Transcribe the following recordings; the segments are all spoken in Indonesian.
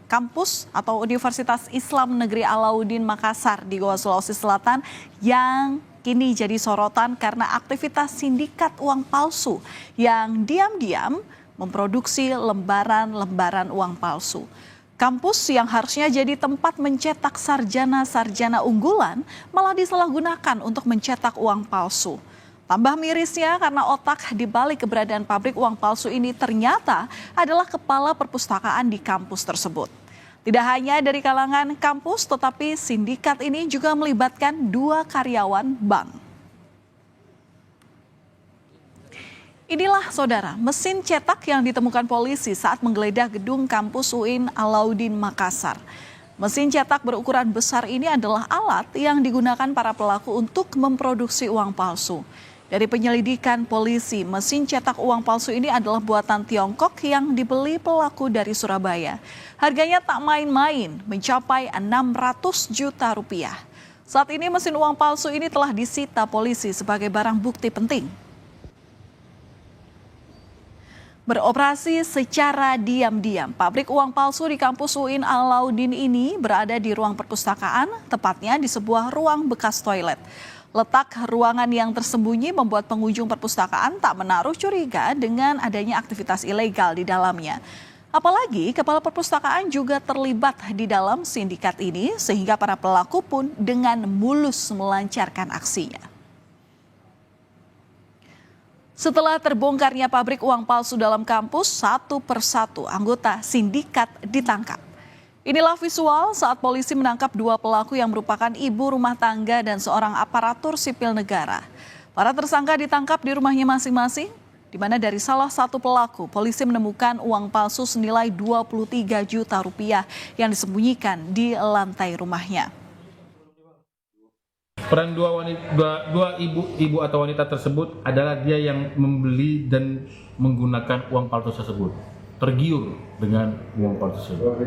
kampus atau Universitas Islam Negeri Alauddin Makassar di Goa, Sulawesi Selatan yang kini jadi sorotan karena aktivitas sindikat uang palsu yang diam-diam memproduksi lembaran-lembaran uang palsu. Kampus yang harusnya jadi tempat mencetak sarjana-sarjana unggulan malah disalahgunakan untuk mencetak uang palsu. Tambah mirisnya karena otak di balik keberadaan pabrik uang palsu ini ternyata adalah kepala perpustakaan di kampus tersebut. Tidak hanya dari kalangan kampus, tetapi sindikat ini juga melibatkan 2 karyawan bank. Inilah saudara, mesin cetak yang ditemukan polisi saat menggeledah gedung kampus UIN Alauddin Makassar. Mesin cetak berukuran besar ini adalah alat yang digunakan para pelaku untuk memproduksi uang palsu. Dari penyelidikan polisi, mesin cetak uang palsu ini adalah buatan Tiongkok yang dibeli pelaku dari Surabaya. Harganya tak main-main, mencapai 600 juta rupiah. Saat ini mesin uang palsu ini telah disita polisi sebagai barang bukti penting. Beroperasi secara diam-diam, pabrik uang palsu di kampus UIN Alauddin ini berada di ruang perpustakaan, tepatnya di sebuah ruang bekas toilet. Letak ruangan yang tersembunyi membuat pengunjung perpustakaan tak menaruh curiga dengan adanya aktivitas ilegal di dalamnya. Apalagi kepala perpustakaan juga terlibat di dalam sindikat ini sehingga para pelaku pun dengan mulus melancarkan aksinya. Setelah terbongkarnya pabrik uang palsu dalam kampus, satu persatu anggota sindikat ditangkap. Inilah visual saat polisi menangkap 2 pelaku yang merupakan ibu rumah tangga dan seorang aparatur sipil negara. Para tersangka ditangkap di rumahnya masing-masing, di mana dari salah satu pelaku, polisi menemukan uang palsu senilai 23 juta rupiah yang disembunyikan di lantai rumahnya. Peran dua ibu atau wanita tersebut adalah dia yang membeli dan menggunakan uang palsu tersebut. Tergiur dengan uang palsu tersebut.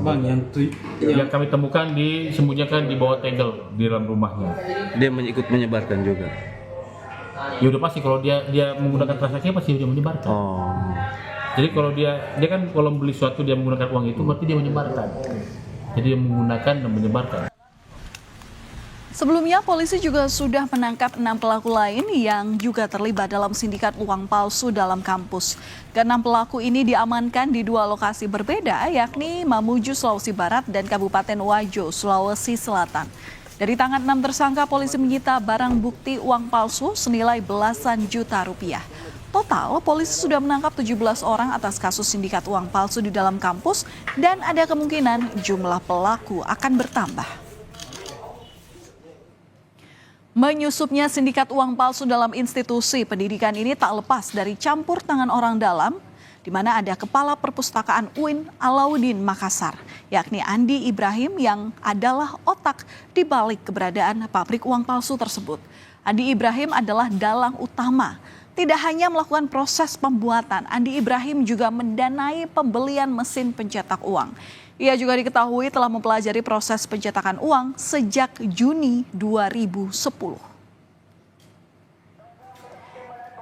Bang, yang kami temukan disembunyikan di bawah tegel di dalam rumahnya. Dia ikut menyebarkan juga. Ya udah pasti kalau dia menggunakan transaksi pasti dia menyebarkan. Jadi kalau dia kan kalau beli sesuatu dia menggunakan uang itu berarti dia menyebarkan. Jadi dia menggunakan dan menyebarkan. Sebelumnya, polisi juga sudah menangkap 6 pelaku lain yang juga terlibat dalam sindikat uang palsu dalam kampus. Ke-6 pelaku ini diamankan di 2 lokasi berbeda, yakni Mamuju, Sulawesi Barat dan Kabupaten Wajo, Sulawesi Selatan. Dari tangan 6 tersangka, polisi menyita barang bukti uang palsu senilai belasan juta rupiah. Total, polisi sudah menangkap 17 orang atas kasus sindikat uang palsu di dalam kampus dan ada kemungkinan jumlah pelaku akan bertambah. Menyusupnya sindikat uang palsu dalam institusi pendidikan ini tak lepas dari campur tangan orang dalam, di mana ada kepala perpustakaan UIN Alauddin Makassar, yakni Andi Ibrahim yang adalah otak di balik keberadaan pabrik uang palsu tersebut. Andi Ibrahim adalah dalang utama. Tidak hanya melakukan proses pembuatan, Andi Ibrahim juga mendanai pembelian mesin pencetak uang. Ia juga diketahui telah mempelajari proses pencetakan uang sejak Juni 2010.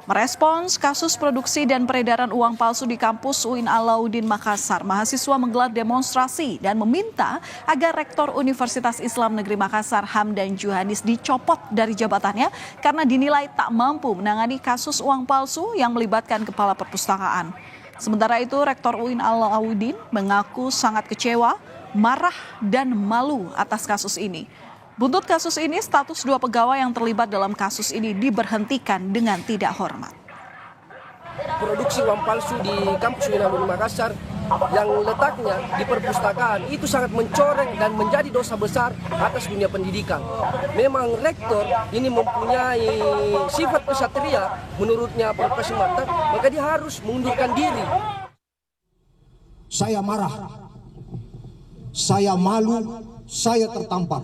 Merespons kasus produksi dan peredaran uang palsu di kampus UIN Alauddin Makassar, mahasiswa menggelar demonstrasi dan meminta agar Rektor Universitas Islam Negeri Makassar Hamdan Juhanis dicopot dari jabatannya karena dinilai tak mampu menangani kasus uang palsu yang melibatkan kepala perpustakaan. Sementara itu, Rektor UIN Alauddin mengaku sangat kecewa, marah, dan malu atas kasus ini. Buntut kasus ini, status 2 pegawai yang terlibat dalam kasus ini diberhentikan dengan tidak hormat. Produksi uang palsu di kampus UIN Alauddin Makassar yang letaknya di perpustakaan itu sangat mencoreng dan menjadi dosa besar atas dunia pendidikan. Memang rektor ini mempunyai sifat kesatria menurutnya Profesor Marta, maka dia harus mengundurkan diri. Saya marah, saya malu, saya tertampar.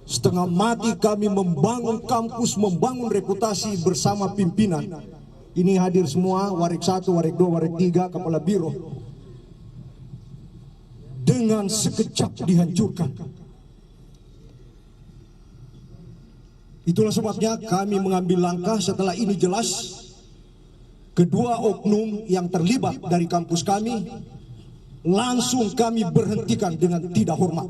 Setengah mati kami membangun kampus, membangun reputasi bersama pimpinan. Ini hadir semua, Warik 1, Warik 2, Warik 3, Kepala Biro. Dengan sekejap dihancurkan. Itulah sebabnya kami mengambil langkah setelah ini jelas. Kedua oknum yang terlibat dari kampus kami langsung kami berhentikan dengan tidak hormat.